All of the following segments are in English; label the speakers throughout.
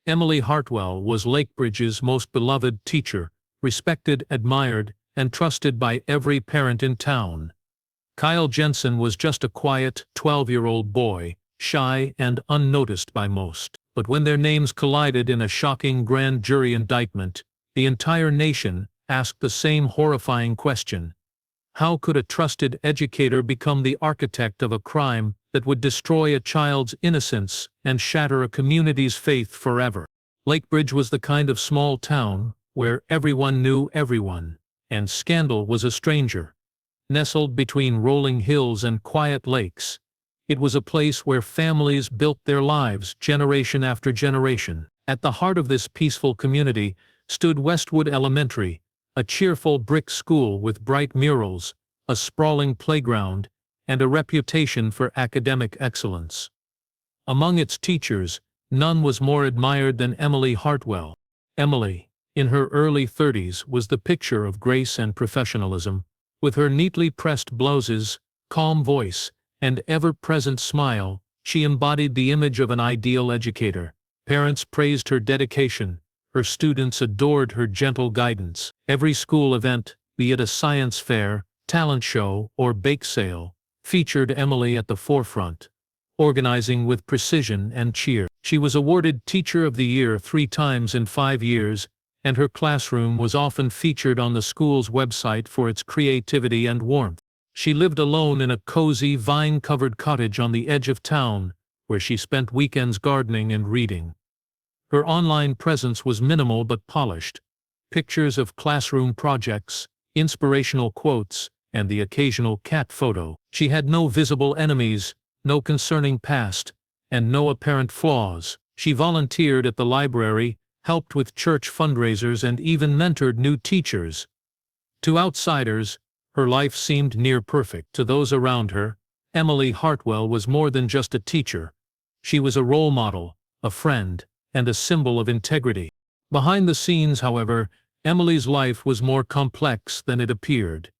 Speaker 1: Emily Hartwell was Lakebridge's most beloved teacher, respected, admired, and trusted by every parent in town. Kyle Jensen was just a quiet, 12-year-old boy, shy and unnoticed by most. But when their names collided in a shocking grand jury indictment, the entire nation asked the same horrifying question. How could a trusted educator become the architect of a crime that would destroy a child's innocence and shatter a community's faith forever? Lakebridge was the kind of small town where everyone knew everyone, and scandal was a stranger. Nestled between rolling hills and quiet lakes, it was a place where families built their lives generation after generation. At the heart of this peaceful community stood Westwood Elementary, a cheerful brick school with bright murals, a sprawling playground, and a reputation for academic excellence. Among its teachers, none was more admired than Emily Hartwell. Emily, in her early 30s, was the picture of grace and professionalism. With her neatly pressed blouses, calm voice, and ever-present smile, she embodied the image of an ideal educator. Parents praised her dedication. Her students adored her gentle guidance. Every school event, be it a science fair, talent show, or bake sale, featured Emily at the forefront, organizing with precision and cheer. She was awarded Teacher of the Year 3 times in 5 years, and her classroom was often featured on the school's website for its creativity and warmth. She lived alone in a cozy, vine-covered cottage on the edge of town, where she spent weekends gardening and reading. Her online presence was minimal but polished. Pictures of classroom projects, inspirational quotes, and the occasional cat photo. She had no visible enemies, no concerning past, and no apparent flaws. She volunteered at the library, helped with church fundraisers, and even mentored new teachers. To outsiders, her life seemed near perfect. To those around her, Emily Hartwell was more than just a teacher. She was a role model, a friend, and a symbol of integrity. Behind the scenes, however, Emily's life was more complex than it appeared.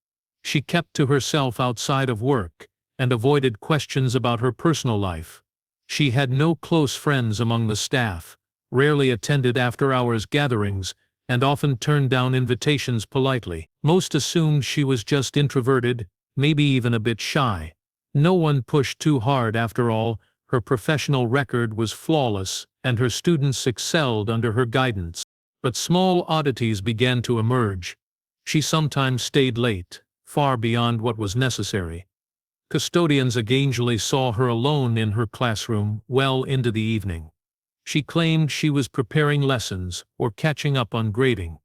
Speaker 1: She kept to herself outside of work, and avoided questions about her personal life. She had no close friends among the staff, rarely attended after-hours gatherings, and often turned down invitations politely. Most assumed she was just introverted, maybe even a bit shy. No one pushed too hard after all. Her professional record was flawless, and her students excelled under her guidance. But small oddities began to emerge. She sometimes stayed late, far beyond what was necessary. Custodians occasionally saw her alone in her classroom well into the evening. She claimed she was preparing lessons or catching up on grading.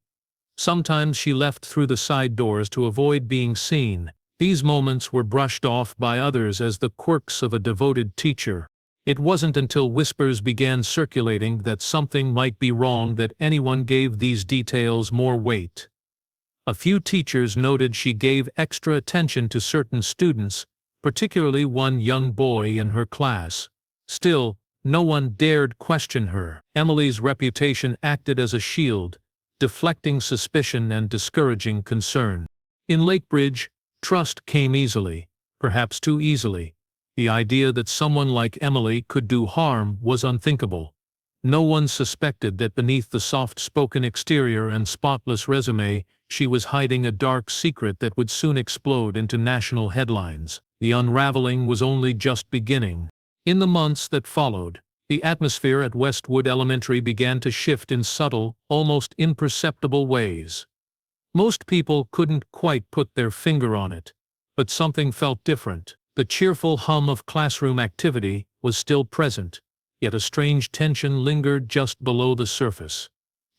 Speaker 1: Sometimes she left through the side doors to avoid being seen. These moments were brushed off by others as the quirks of a devoted teacher. It wasn't until whispers began circulating that something might be wrong that anyone gave these details more weight. A few teachers noted she gave extra attention to certain students, particularly one young boy in her class. Still, no one dared question her. Emily's reputation acted as a shield, deflecting suspicion and discouraging concern. In Lakebridge, trust came easily, perhaps too easily. The idea that someone like Emily could do harm was unthinkable. No one suspected that beneath the soft-spoken exterior and spotless resume, she was hiding a dark secret that would soon explode into national headlines. The unraveling was only just beginning. In the months that followed, the atmosphere at Westwood Elementary began to shift in subtle, almost imperceptible ways. Most people couldn't quite put their finger on it, but something felt different. The cheerful hum of classroom activity was still present, yet a strange tension lingered just below the surface.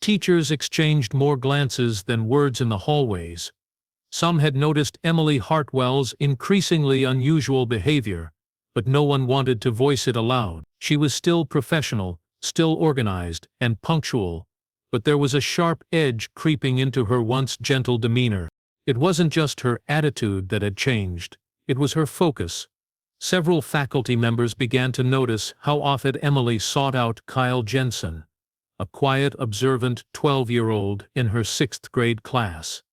Speaker 1: Teachers exchanged more glances than words in the hallways. Some had noticed Emily Hartwell's increasingly unusual behavior, but no one wanted to voice it aloud. She was still professional, still organized, and punctual, but there was a sharp edge creeping into her once gentle demeanor. It wasn't just her attitude that had changed, it was her focus. Several faculty members began to notice how often Emily sought out Kyle Jensen, a quiet, observant 12-year-old in her 6th grade class.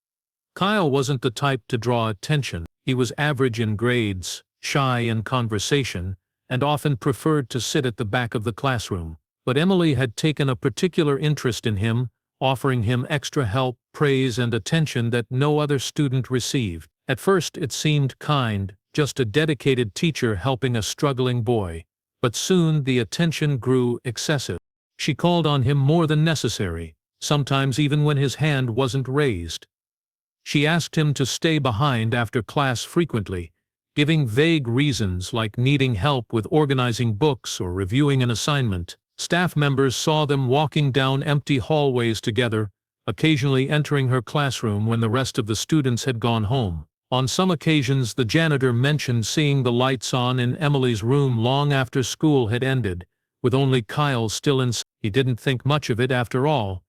Speaker 1: Kyle wasn't the type to draw attention. He was average in grades, shy in conversation, and often preferred to sit at the back of the classroom. But Emily had taken a particular interest in him, offering him extra help, praise, and attention that no other student received. At first it seemed kind, just a dedicated teacher helping a struggling boy. But soon the attention grew excessive. She called on him more than necessary, sometimes even when his hand wasn't raised. She asked him to stay behind after class frequently, giving vague reasons like needing help with organizing books or reviewing an assignment. Staff members saw them walking down empty hallways together, occasionally entering her classroom when the rest of the students had gone home. On some occasions the janitor mentioned seeing the lights on in Emily's room long after school had ended, with only Kyle still inside. He didn't think much of it after all.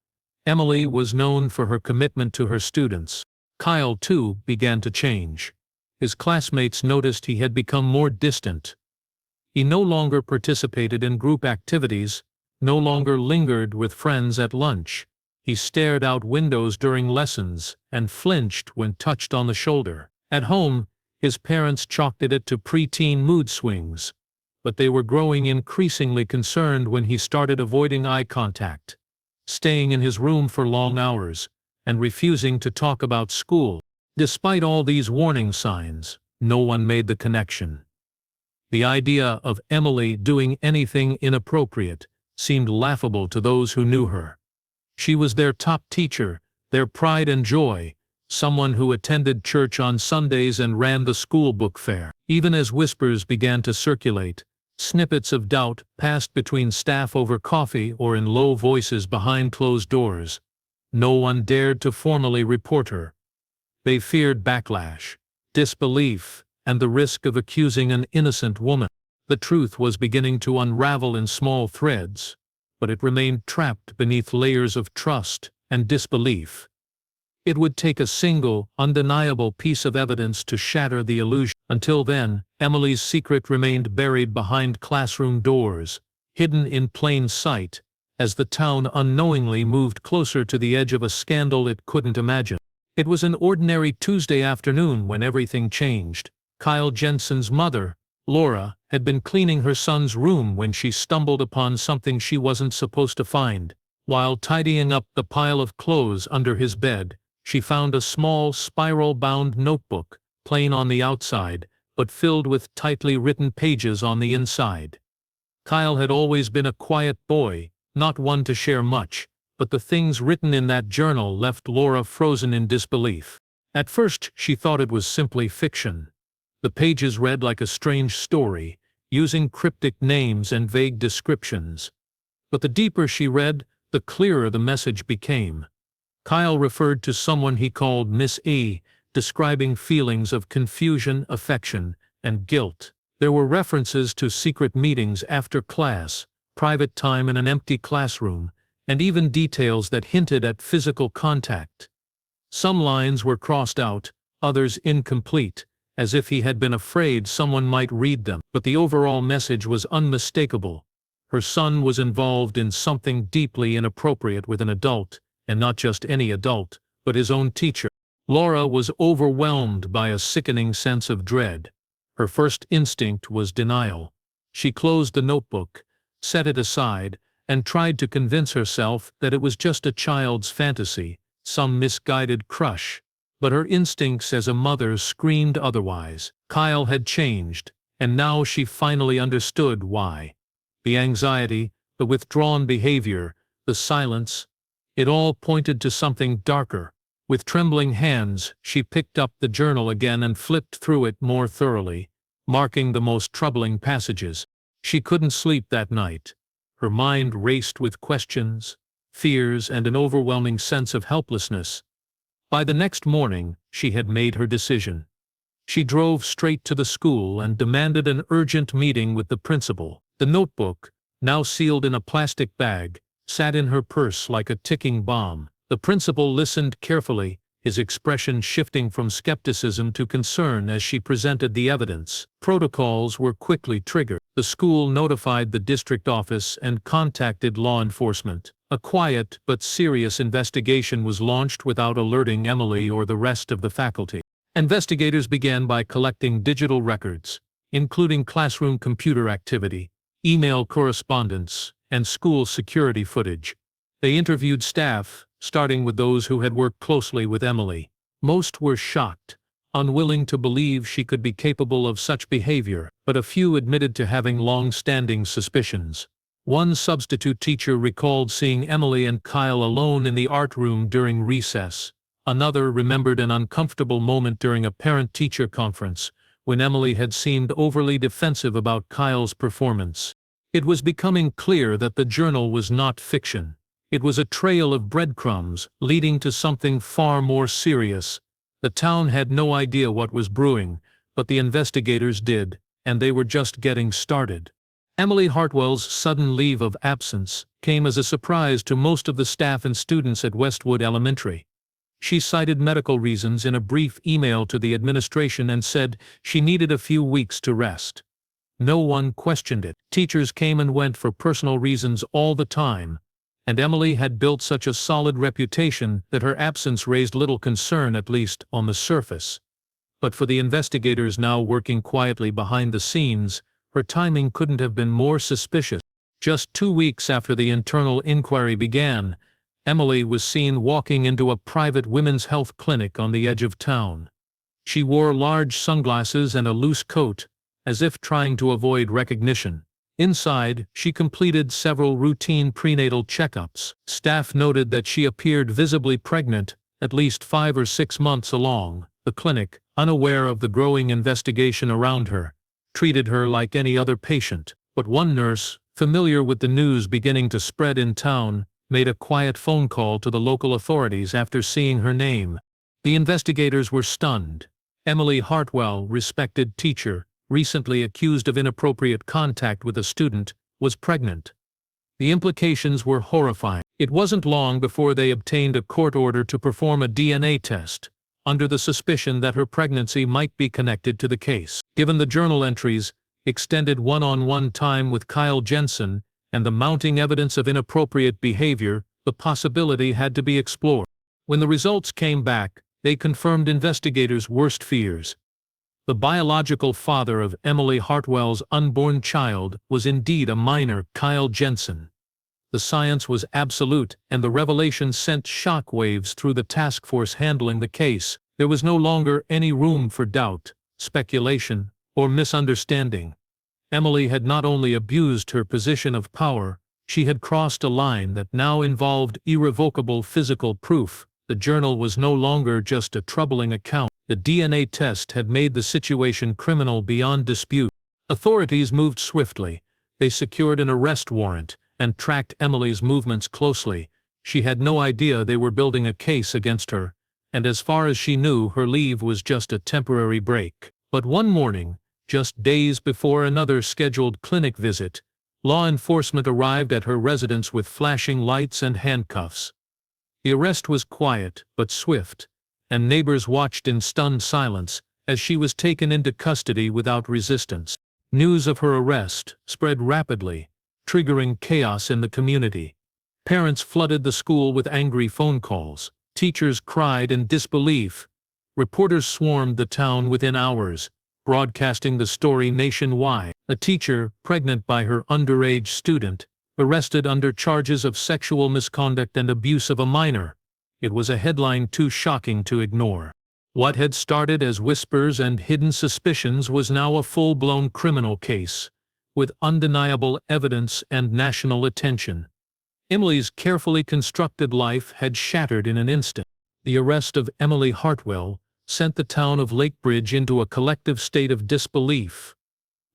Speaker 1: Emily was known for her commitment to her students. Kyle, too, began to change. His classmates noticed he had become more distant. He no longer participated in group activities, no longer lingered with friends at lunch. He stared out windows during lessons and flinched when touched on the shoulder. At home, his parents chalked it to preteen mood swings, but they were growing increasingly concerned when he started avoiding eye contact, staying in his room for long hours, and refusing to talk about school. Despite all these warning signs, no one made the connection. The idea of Emily doing anything inappropriate seemed laughable to those who knew her. She was their top teacher, their pride and joy, someone who attended church on Sundays and ran the school book fair. Even as whispers began to circulate, snippets of doubt passed between staff over coffee or in low voices behind closed doors. No one dared to formally report her. They feared backlash, disbelief, and the risk of accusing an innocent woman. The truth was beginning to unravel in small threads, but it remained trapped beneath layers of trust and disbelief. It would take a single, undeniable piece of evidence to shatter the illusion. Until then, Emily's secret remained buried behind classroom doors, hidden in plain sight, as the town unknowingly moved closer to the edge of a scandal it couldn't imagine. It was an ordinary Tuesday afternoon when everything changed. Kyle Jensen's mother, Laura, had been cleaning her son's room when she stumbled upon something she wasn't supposed to find. While tidying up the pile of clothes under his bed, she found a small spiral-bound notebook, plain on the outside, but filled with tightly written pages on the inside. Kyle had always been a quiet boy, not one to share much, but the things written in that journal left Laura frozen in disbelief. At first she thought it was simply fiction. The pages read like a strange story, using cryptic names and vague descriptions. But the deeper she read, the clearer the message became. Kyle referred to someone he called Miss E, describing feelings of confusion, affection, and guilt. There were references to secret meetings after class, private time in an empty classroom, and even details that hinted at physical contact. Some lines were crossed out, others incomplete, as if he had been afraid someone might read them. But the overall message was unmistakable. Her son was involved in something deeply inappropriate with an adult, and not just any adult, but his own teacher. Laura was overwhelmed by a sickening sense of dread. Her first instinct was denial. She closed the notebook, set it aside, and tried to convince herself that it was just a child's fantasy, some misguided crush. But her instincts as a mother screamed otherwise. Kyle had changed, and now she finally understood why. The anxiety, the withdrawn behavior, the silence, it all pointed to something darker. With trembling hands, she picked up the journal again and flipped through it more thoroughly, marking the most troubling passages. She couldn't sleep that night. Her mind raced with questions, fears, and an overwhelming sense of helplessness. By the next morning, she had made her decision. She drove straight to the school and demanded an urgent meeting with the principal. The notebook, now sealed in a plastic bag, sat in her purse like a ticking bomb. The principal listened carefully, his expression shifting from skepticism to concern as she presented the evidence. Protocols were quickly triggered. The school notified the district office and contacted law enforcement. A quiet but serious investigation was launched without alerting Emily or the rest of the faculty. Investigators began by collecting digital records, including classroom computer activity, email correspondence, and school security footage. They interviewed staff, starting with those who had worked closely with Emily. Most were shocked, unwilling to believe she could be capable of such behavior, but a few admitted to having long-standing suspicions. One substitute teacher recalled seeing Emily and Kyle alone in the art room during recess. Another remembered an uncomfortable moment during a parent-teacher conference, when Emily had seemed overly defensive about Kyle's performance. It was becoming clear that the journal was not fiction. It was a trail of breadcrumbs leading to something far more serious. The town had no idea what was brewing, but the investigators did, and they were just getting started. Emily Hartwell's sudden leave of absence came as a surprise to most of the staff and students at Westwood Elementary. She cited medical reasons in a brief email to the administration and said she needed a few weeks to rest. No one questioned it. Teachers came and went for personal reasons all the time, and Emily had built such a solid reputation that her absence raised little concern, at least on the surface. But for the investigators now working quietly behind the scenes, her timing couldn't have been more suspicious. Just 2 weeks after the internal inquiry began, Emily was seen walking into a private women's health clinic on the edge of town. She wore large sunglasses and a loose coat, as if trying to avoid recognition. Inside, she completed several routine prenatal checkups. Staff noted that she appeared visibly pregnant, at least 5 or 6 months along. The clinic, unaware of the growing investigation around her, treated her like any other patient. But one nurse, familiar with the news beginning to spread in town, made a quiet phone call to the local authorities after seeing her name. The investigators were stunned. Emily Hartwell, respected teacher, recently accused of inappropriate contact with a student, was pregnant. The implications were horrifying. It wasn't long before they obtained a court order to perform a DNA test, under the suspicion that her pregnancy might be connected to the case. Given the journal entries, extended one-on-one time with Kyle Jensen, and the mounting evidence of inappropriate behavior, the possibility had to be explored. When the results came back, they confirmed investigators' worst fears. The biological father of Emily Hartwell's unborn child was indeed a minor, Kyle Jensen. The science was absolute, and the revelation sent shockwaves through the task force handling the case. There was no longer any room for doubt, speculation, or misunderstanding. Emily had not only abused her position of power, she had crossed a line that now involved irrevocable physical proof. The journal was no longer just a troubling account. The DNA test had made the situation criminal beyond dispute. Authorities moved swiftly. They secured an arrest warrant and tracked Emily's movements closely. She had no idea they were building a case against her, and as far as she knew, her leave was just a temporary break. But one morning, just days before another scheduled clinic visit, law enforcement arrived at her residence with flashing lights and handcuffs. The arrest was quiet but swift, and neighbors watched in stunned silence as she was taken into custody without resistance. News of her arrest spread rapidly, triggering chaos in the community. Parents flooded the school with angry phone calls. Teachers cried in disbelief. Reporters swarmed the town within hours, broadcasting the story nationwide. A teacher, pregnant by her underage student, arrested under charges of sexual misconduct and abuse of a minor. It was a headline too shocking to ignore. What had started as whispers and hidden suspicions was now a full-blown criminal case, with undeniable evidence and national attention. Emily's carefully constructed life had shattered in an instant. The arrest of Emily Hartwell sent the town of Lakebridge into a collective state of disbelief.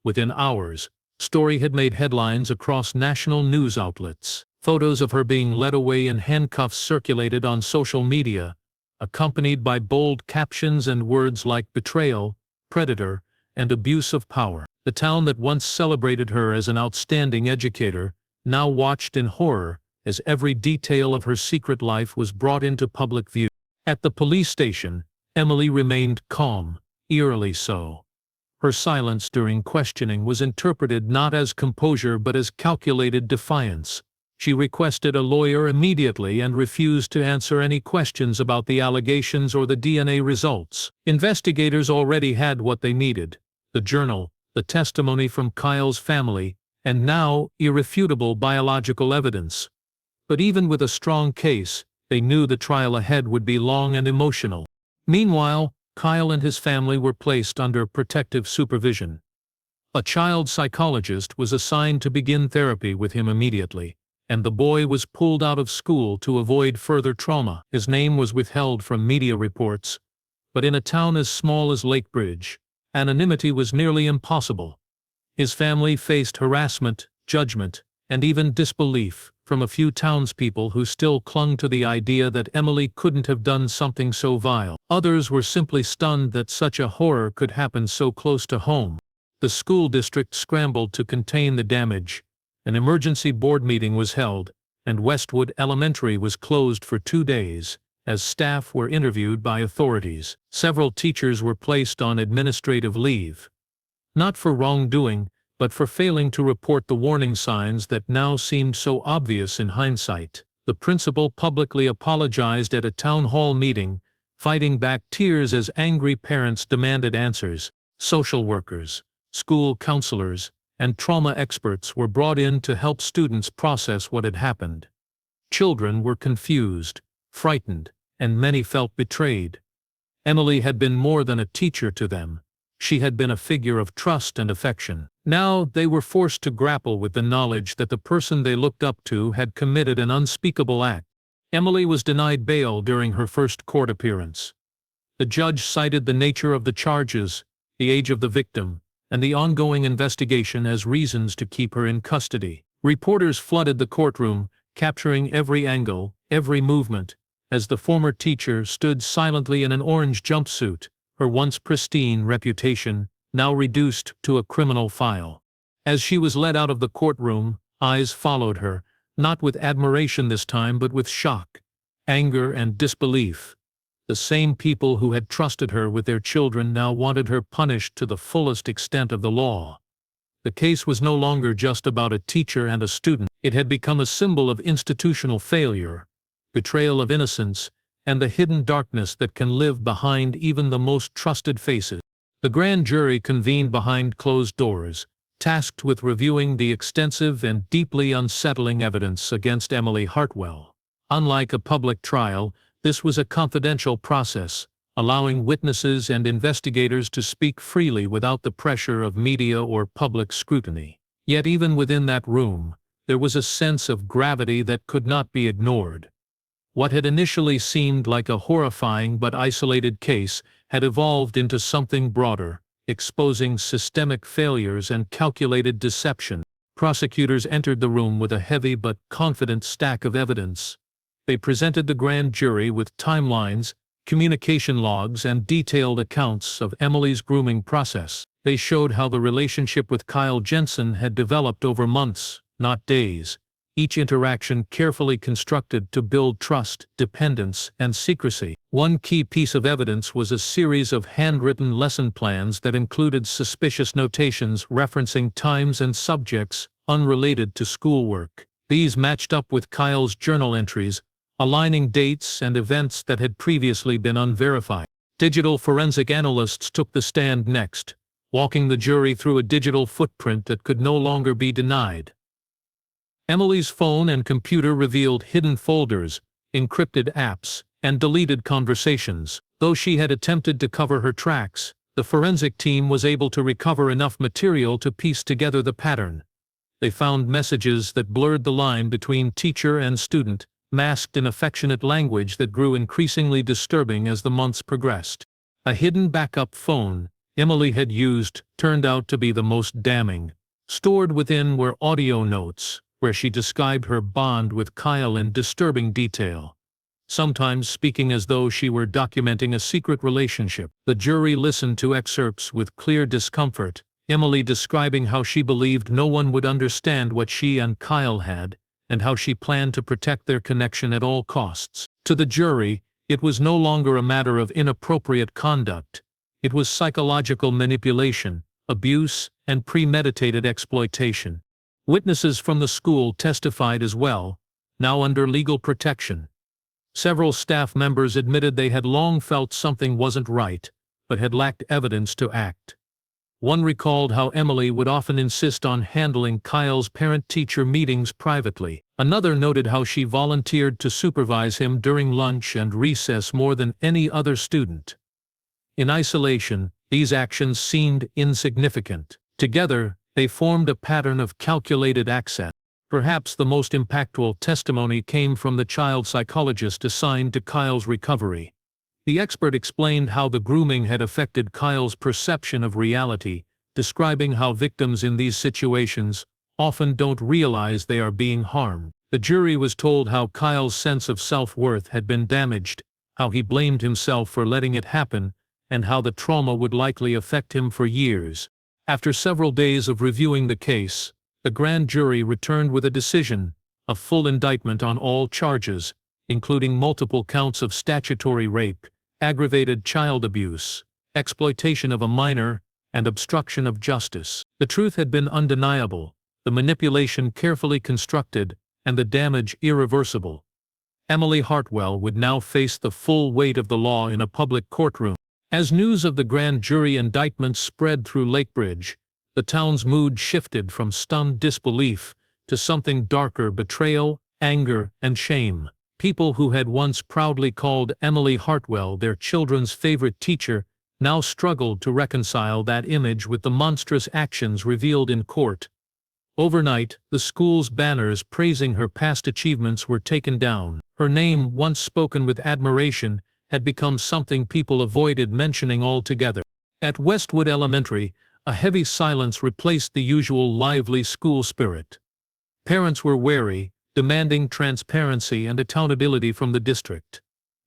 Speaker 1: Within hours, the story had made headlines across national news outlets. Photos of her being led away in handcuffs circulated on social media, accompanied by bold captions and words like betrayal, predator, and abuse of power. The town that once celebrated her as an outstanding educator now watched in horror as every detail of her secret life was brought into public view. At the police station, Emily remained calm, eerily so. Her silence during questioning was interpreted not as composure but as calculated defiance. She requested a lawyer immediately and refused to answer any questions about the allegations or the DNA results. Investigators already had what they needed: the journal, the testimony from Kyle's family, and now irrefutable biological evidence. But even with a strong case, they knew the trial ahead would be long and emotional. Meanwhile, Kyle and his family were placed under protective supervision. A child psychologist was assigned to begin therapy with him immediately, and the boy was pulled out of school to avoid further trauma. His name was withheld from media reports, but in a town as small as Lakebridge, anonymity was nearly impossible. His family faced harassment, judgment, and even disbelief from a few townspeople who still clung to the idea that Emily couldn't have done something so vile. Others were simply stunned that such a horror could happen so close to home. The school district scrambled to contain the damage. An emergency board meeting was held, and Westwood Elementary was closed for 2 days, as staff were interviewed by authorities. Several teachers were placed on administrative leave. Not for wrongdoing, but for failing to report the warning signs that now seemed so obvious in hindsight. The principal publicly apologized at a town hall meeting, fighting back tears as angry parents demanded answers. Social workers, school counselors, and trauma experts were brought in to help students process what had happened. Children were confused, frightened, and many felt betrayed. Emily had been more than a teacher to them. She had been a figure of trust and affection. Now they were forced to grapple with the knowledge that the person they looked up to had committed an unspeakable act. Emily was denied bail during her first court appearance. The judge cited the nature of the charges, the age of the victim, and the ongoing investigation as reasons to keep her in custody. Reporters flooded the courtroom, capturing every angle, every movement, as the former teacher stood silently in an orange jumpsuit, her once pristine reputation now reduced to a criminal file. As she was led out of the courtroom, eyes followed her, not with admiration this time but with shock, anger, and disbelief. The same people who had trusted her with their children now wanted her punished to the fullest extent of the law. The case was no longer just about a teacher and a student. It had become a symbol of institutional failure, betrayal of innocence, and the hidden darkness that can live behind even the most trusted faces. The grand jury convened behind closed doors, tasked with reviewing the extensive and deeply unsettling evidence against Emily Hartwell. Unlike a public trial, this was a confidential process, allowing witnesses and investigators to speak freely without the pressure of media or public scrutiny. Yet even within that room, there was a sense of gravity that could not be ignored. What had initially seemed like a horrifying but isolated case had evolved into something broader, exposing systemic failures and calculated deception. Prosecutors entered the room with a heavy but confident stack of evidence. They presented the grand jury with timelines, communication logs, and detailed accounts of Emily's grooming process. They showed how the relationship with Kyle Jensen had developed over months, not days, each interaction carefully constructed to build trust, dependence, and secrecy. One key piece of evidence was a series of handwritten lesson plans that included suspicious notations referencing times and subjects unrelated to schoolwork. These matched up with Kyle's journal entries, aligning dates and events that had previously been unverified. Digital forensic analysts took the stand next, walking the jury through a digital footprint that could no longer be denied. Emily's phone and computer revealed hidden folders, encrypted apps, and deleted conversations. Though she had attempted to cover her tracks, the forensic team was able to recover enough material to piece together the pattern. They found messages that blurred the line between teacher and student, masked in affectionate language that grew increasingly disturbing as the months progressed. A hidden backup phone Emily had used turned out to be the most damning. Stored within were audio notes, where she described her bond with Kyle in disturbing detail, sometimes speaking as though she were documenting a secret relationship. The jury listened to excerpts with clear discomfort, Emily describing how she believed no one would understand what she and Kyle had, and how she planned to protect their connection at all costs. To the jury, it was no longer a matter of inappropriate conduct. It was psychological manipulation, abuse, and premeditated exploitation. Witnesses from the school testified as well, now under legal protection. Several staff members admitted they had long felt something wasn't right, but had lacked evidence to act. One recalled how Emily would often insist on handling Kyle's parent-teacher meetings privately. Another noted how she volunteered to supervise him during lunch and recess more than any other student. In isolation, these actions seemed insignificant. Together, they formed a pattern of calculated access. Perhaps the most impactful testimony came from the child psychologist assigned to Kyle's recovery. The expert explained how the grooming had affected Kyle's perception of reality, describing how victims in these situations often don't realize they are being harmed. The jury was told how Kyle's sense of self-worth had been damaged, how he blamed himself for letting it happen, and how the trauma would likely affect him for years. After several days of reviewing the case, the grand jury returned with a decision, a full indictment on all charges, including multiple counts of statutory rape, aggravated child abuse, exploitation of a minor, and obstruction of justice. The truth had been undeniable, the manipulation carefully constructed, and the damage irreversible. Emily Hartwell would now face the full weight of the law in a public courtroom. As news of the grand jury indictment spread through Lakebridge, the town's mood shifted from stunned disbelief to something darker: betrayal, anger, and shame. People who had once proudly called Emily Hartwell their children's favorite teacher now struggled to reconcile that image with the monstrous actions revealed in court. Overnight, the school's banners praising her past achievements were taken down. Her name, once spoken with admiration, had become something people avoided mentioning altogether. At Westwood Elementary, a heavy silence replaced the usual lively school spirit. Parents were wary, demanding transparency and accountability from the district.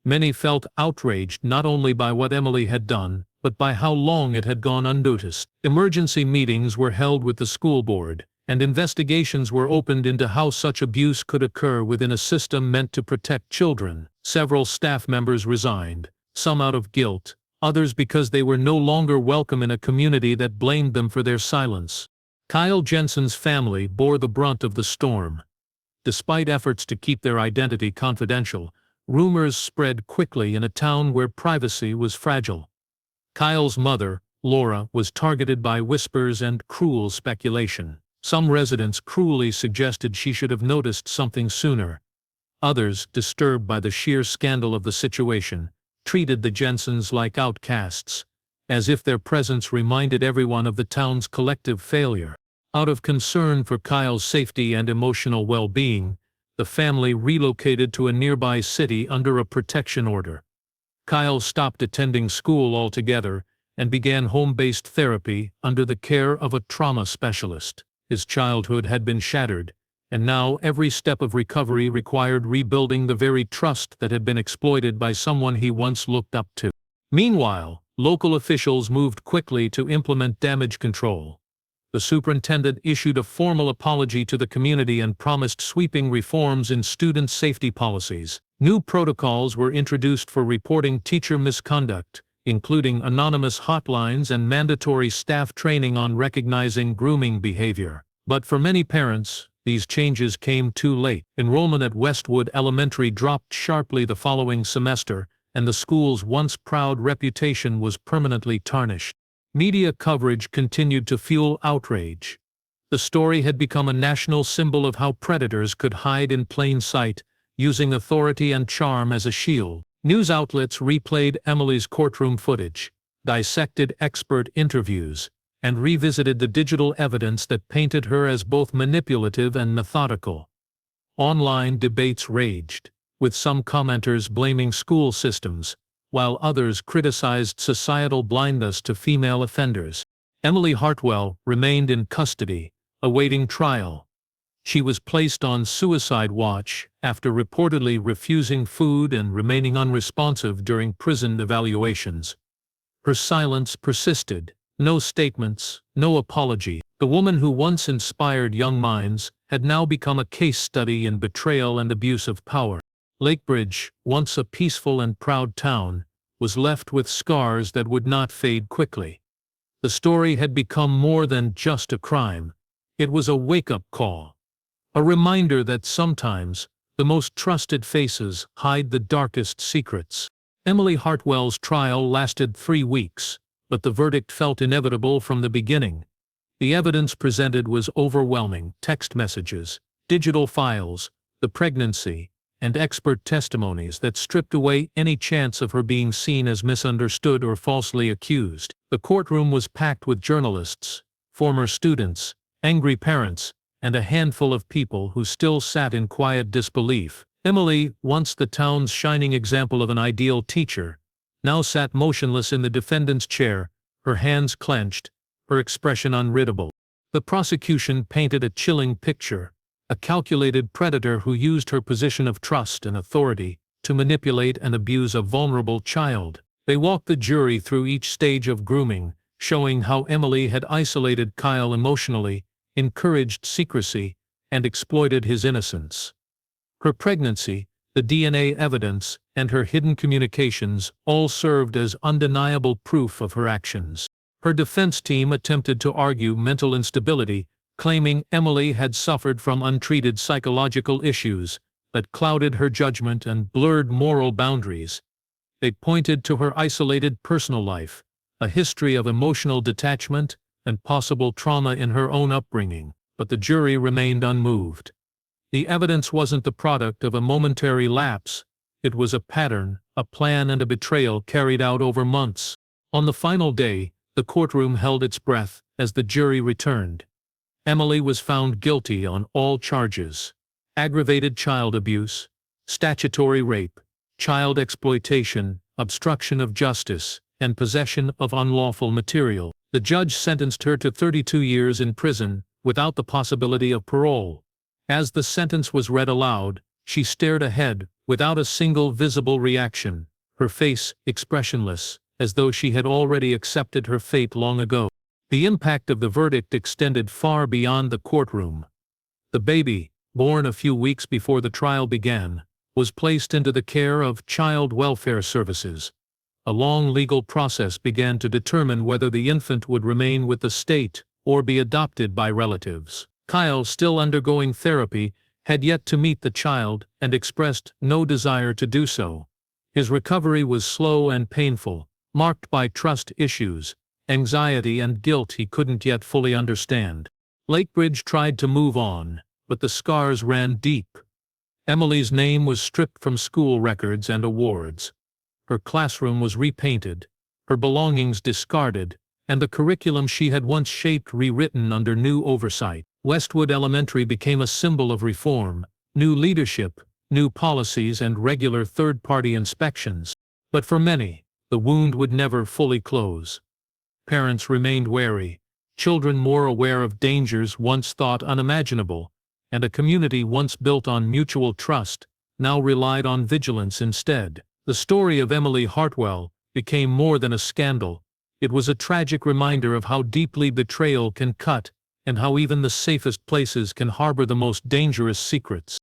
Speaker 1: Many felt outraged not only by what Emily had done, but by how long it had gone unnoticed. Emergency meetings were held with the school board, and investigations were opened into how such abuse could occur within a system meant to protect children. Several staff members resigned, some out of guilt, others because they were no longer welcome in a community that blamed them for their silence. Kyle Jensen's family bore the brunt of the storm. Despite efforts to keep their identity confidential, rumors spread quickly in a town where privacy was fragile. Kyle's mother, Laura, was targeted by whispers and cruel speculation. Some residents cruelly suggested she should have noticed something sooner. Others, disturbed by the sheer scandal of the situation, treated the Jensens like outcasts, as if their presence reminded everyone of the town's collective failure. Out of concern for Kyle's safety and emotional well-being, the family relocated to a nearby city under a protection order. Kyle stopped attending school altogether and began home-based therapy under the care of a trauma specialist. His childhood had been shattered, and now every step of recovery required rebuilding the very trust that had been exploited by someone he once looked up to. Meanwhile, local officials moved quickly to implement damage control. The superintendent issued a formal apology to the community and promised sweeping reforms in student safety policies. New protocols were introduced for reporting teacher misconduct, including anonymous hotlines and mandatory staff training on recognizing grooming behavior. But for many parents, these changes came too late. Enrollment at Westwood Elementary dropped sharply the following semester, and the school's once proud reputation was permanently tarnished. Media coverage continued to fuel outrage. The story had become a national symbol of how predators could hide in plain sight, using authority and charm as a shield. News outlets replayed Emily's courtroom footage, dissected expert interviews, and revisited the digital evidence that painted her as both manipulative and methodical. Online debates raged, with some commenters blaming school systems, while others criticized societal blindness to female offenders. Emily Hartwell remained in custody, awaiting trial. She was placed on suicide watch after reportedly refusing food and remaining unresponsive during prison evaluations. Her silence persisted. No statements, no apology. The woman who once inspired young minds had now become a case study in betrayal and abuse of power. Lakebridge, once a peaceful and proud town, was left with scars that would not fade quickly. The story had become more than just a crime. It was a wake-up call. A reminder that sometimes, the most trusted faces hide the darkest secrets. Emily Hartwell's trial lasted 3 weeks, but the verdict felt inevitable from the beginning. The evidence presented was overwhelming: text messages, digital files, the pregnancy, and expert testimonies that stripped away any chance of her being seen as misunderstood or falsely accused. The courtroom was packed with journalists, former students, angry parents, and a handful of people who still sat in quiet disbelief. Emily, once the town's shining example of an ideal teacher, now sat motionless in the defendant's chair, her hands clenched, her expression unreadable. The prosecution painted a chilling picture: a calculated predator who used her position of trust and authority to manipulate and abuse a vulnerable child. They walked the jury through each stage of grooming, showing how Emily had isolated Kyle emotionally, encouraged secrecy, and exploited his innocence. Her pregnancy, the DNA evidence, and her hidden communications all served as undeniable proof of her actions. Her defense team attempted to argue mental instability, claiming Emily had suffered from untreated psychological issues that clouded her judgment and blurred moral boundaries. They pointed to her isolated personal life, a history of emotional detachment, and possible trauma in her own upbringing, but the jury remained unmoved. The evidence wasn't the product of a momentary lapse. It was a pattern, a plan, and a betrayal carried out over months. On the final day, the courtroom held its breath as the jury returned. Emily was found guilty on all charges: aggravated child abuse, statutory rape, child exploitation, obstruction of justice, and possession of unlawful material. The judge sentenced her to 32 years in prison, without the possibility of parole. As the sentence was read aloud, she stared ahead, without a single visible reaction, her face expressionless, as though she had already accepted her fate long ago. The impact of the verdict extended far beyond the courtroom. The baby, born a few weeks before the trial began, was placed into the care of Child Welfare Services. A long legal process began to determine whether the infant would remain with the state or be adopted by relatives. Kyle, still undergoing therapy, had yet to meet the child and expressed no desire to do so. His recovery was slow and painful, marked by trust issues, anxiety, and guilt he couldn't yet fully understand. Lakebridge tried to move on, but the scars ran deep. Emily's name was stripped from school records and awards. Her classroom was repainted, her belongings discarded, and the curriculum she had once shaped rewritten under new oversight. Westwood Elementary became a symbol of reform: new leadership, new policies, and regular third-party inspections. But for many, the wound would never fully close. Parents remained wary, children more aware of dangers once thought unimaginable, and a community once built on mutual trust now relied on vigilance instead. The story of Emily Hartwell became more than a scandal. It was a tragic reminder of how deeply betrayal can cut, and how even the safest places can harbor the most dangerous secrets.